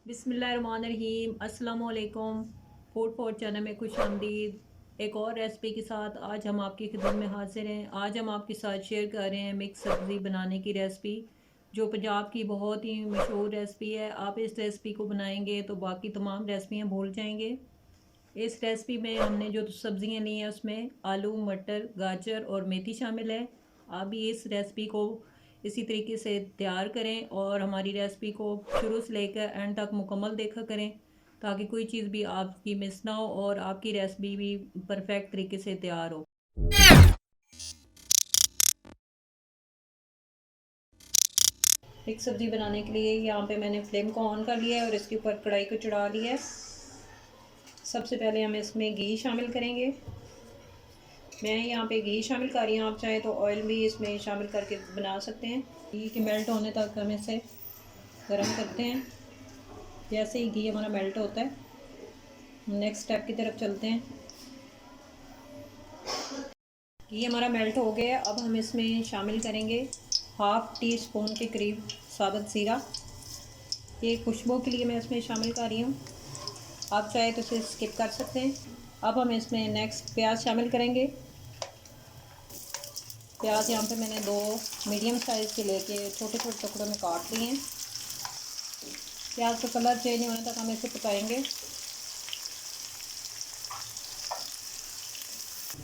बिस्मिल्लाहिर्रहमानिर्रहीम अस्सलाम वालेकुम। फूड फॉर चैनल में खुश आमदीद। एक और रेसिपी के साथ आज हम आपकी खिदमत में हाजिर हैं। आज हम आपके साथ शेयर कर रहे हैं मिक्स सब्ज़ी बनाने की रेसिपी, जो पंजाब की बहुत ही मशहूर रेसिपी है। आप इस रेसिपी को बनाएंगे तो बाकी तमाम रेसिपियाँ भूल जाएंगे। इस रेसिपी में हमने जो सब्ज़ियाँ ली हैं उसमें आलू, मटर, गाजर और मेथी शामिल है। आप भी इस रेसिपी को इसी तरीके से तैयार करें और हमारी रेसिपी को शुरू से लेकर एंड तक मुकम्मल देखा करें, ताकि कोई चीज़ भी आपकी मिस ना हो और आपकी रेसिपी भी परफेक्ट तरीके से तैयार हो। मिक्स सब्ज़ी बनाने के लिए यहाँ पे मैंने फ्लेम को ऑन कर लिया है और इसके ऊपर कढ़ाई को चढ़ा लिया है। सबसे पहले हम इसमें घी शामिल करेंगे। मैं यहाँ पे घी शामिल कर रही हूँ, आप चाहे तो ऑयल भी इसमें शामिल करके बना सकते हैं। घी के मेल्ट होने तक हम इसे गर्म करते हैं। जैसे ही घी हमारा मेल्ट होता है, नेक्स्ट स्टेप की तरफ चलते हैं। घी हमारा मेल्ट हो गया है। अब हम इसमें शामिल करेंगे हाफ़ टी स्पून के करीब साबुत ज़ीरा। ये खुशबू के लिए मैं इसमें शामिल कर रही हूँ, आप चाहे तो इसे स्किप कर सकते हैं। अब हम इसमें नेक्स्ट प्याज शामिल करेंगे। प्याज यहाँ पे मैंने 2 मीडियम साइज़ के लेके छोटे छोटे टुकड़ों में काट लिए हैं। प्याज का कलर चेंज होने तक हम इसे पकाएंगे।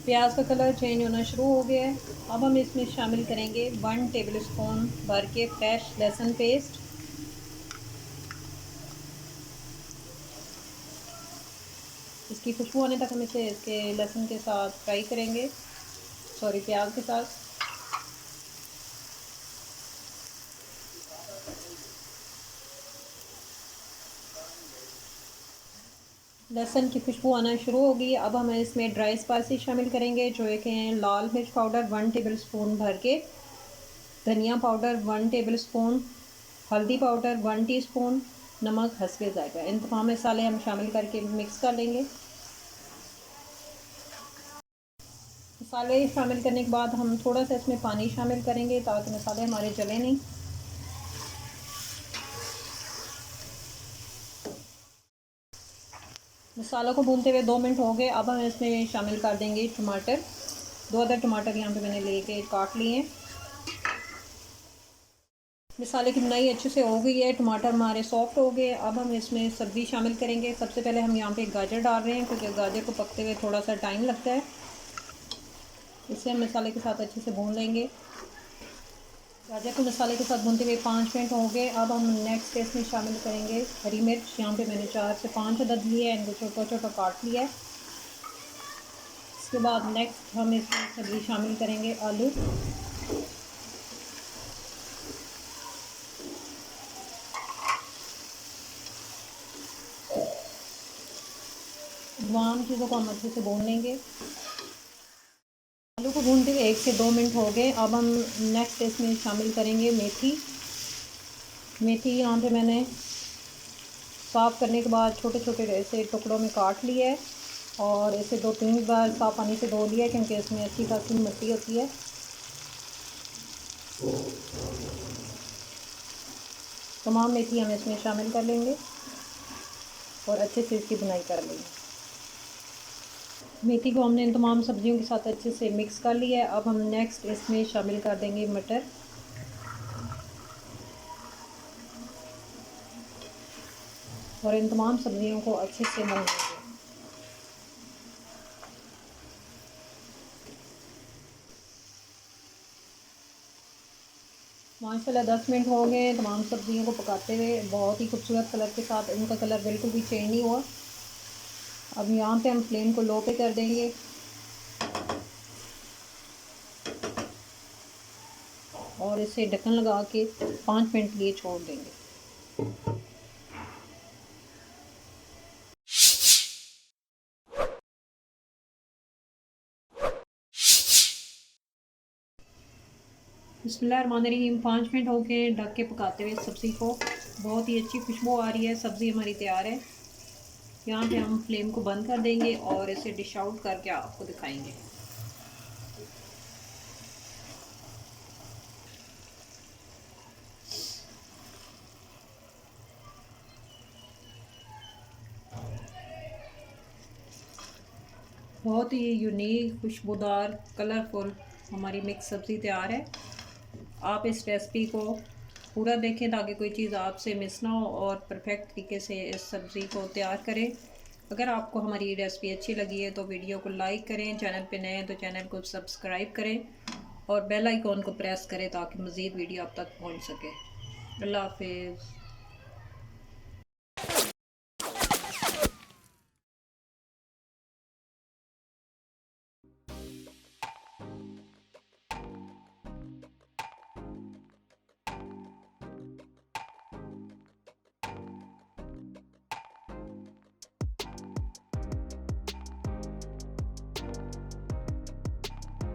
प्याज का कलर चेंज होना शुरू हो गया है। अब हम इसमें शामिल करेंगे 1 टेबल स्पून भर के फ्रेश लहसुन पेस्ट। इसकी खुशबू आने तक हम इसे इसके लहसुन के साथ फ्राई करेंगे, सॉरी प्याज के साथ। लहसुन की खुशबू आना शुरू हो गई। अब हम इसमें ड्राई स्पाइसेस शामिल करेंगे, जो एक हैं लाल मिर्च पाउडर 1 टेबल स्पून भर के, धनिया पाउडर 1 टेबल स्पून, हल्दी पाउडर 1 टीस्पून, नमक हस्बे ज़ायक़ा। इन तमाम मसाले हम शामिल करके मिक्स कर लेंगे। मसाले शामिल करने के बाद हम थोड़ा सा इसमें पानी शामिल करेंगे, ताकि मसाले हमारे जले नहीं। मसालों को भूनते हुए 2 मिनट हो गए। अब हम इसमें शामिल कर देंगे टमाटर। 2 अदर टमाटर यहाँ पे मैंने लेके काट लिए हैं। मसाले की बुनाई अच्छे से हो गई है, टमाटर हमारे सॉफ्ट हो गए। अब हम इसमें सब्ज़ी शामिल करेंगे। सबसे पहले हम यहाँ पे गाजर डाल रहे हैं, क्योंकि गाजर को पकते हुए थोड़ा सा टाइम लगता है। इसे हम मसाले के साथ अच्छे से भून लेंगे। गाजर को मसाले के साथ भूनते हुए 5 मिनट हो गए। अब हम नेक्स्ट इसमें शामिल करेंगे हरी मिर्च। यहाँ पे मैंने 4 से 5 अदद लिए हैं, इनको छोटा छोटा काट लिया है। इसके बाद नेक्स्ट हम इसमें सब्ज़ी शामिल करेंगे आलू। तमाम चीज़ों को हम अच्छे से भून लेंगे। आलू को भूनते हुए 1 से 2 मिनट हो गए। अब हम नेक्स्ट इसमें शामिल करेंगे मेथी। मेथी यहाँ पे मैंने साफ़ करने के बाद छोटे छोटे ऐसे टुकड़ों में काट लिया है और इसे 2-3 बार साफ़ पानी से धो लिया है, क्योंकि इसमें अच्छी खासी मिट्टी होती है। तमाम मेथी हम इसमें शामिल कर लेंगे और अच्छे से इसकी बुनाई कर लेंगे। मेथी को हमने इन तमाम सब्जियों के साथ अच्छे से मिक्स कर लिया है। अब हम नेक्स्ट इसमें शामिल कर देंगे मटर। और इन तमाम सब्जियों को अच्छे से भून लेंगे। माशाल्लाह 10 मिनट हो गए तमाम सब्जियों को पकाते हुए। बहुत ही खूबसूरत कलर के साथ, इनका कलर बिल्कुल भी चेंज नहीं हुआ। अब यहाँ पे हम फ्लेम को लो पे कर देंगे और इसे ढक्कन लगा के 5 मिनट के लिए छोड़ देंगे। बिस्मिल्लाहिर्रहमानिर्रहीम। 5 मिनट हो गए ढक के पकाते हुए सब्ज़ी को। बहुत ही अच्छी खुशबू आ रही है। सब्ज़ी हमारी तैयार है। यहाँ पे हम फ्लेम को बंद कर देंगे और इसे डिश आउट करके आपको दिखाएंगे। बहुत ही यूनिक, खुशबूदार, कलरफुल हमारी मिक्स सब्ज़ी तैयार है। आप इस रेसिपी को पूरा देखें ताकि कोई चीज़ आपसे मिस ना हो और परफेक्ट तरीके से इस सब्ज़ी को तैयार करें। अगर आपको हमारी रेसिपी अच्छी लगी है तो वीडियो को लाइक करें, चैनल पे नए हैं तो चैनल को सब्सक्राइब करें और बेल आइकॉन को प्रेस करें ताकि मज़ीद वीडियो आप तक पहुंच सके। अल्लाह हाफिज़।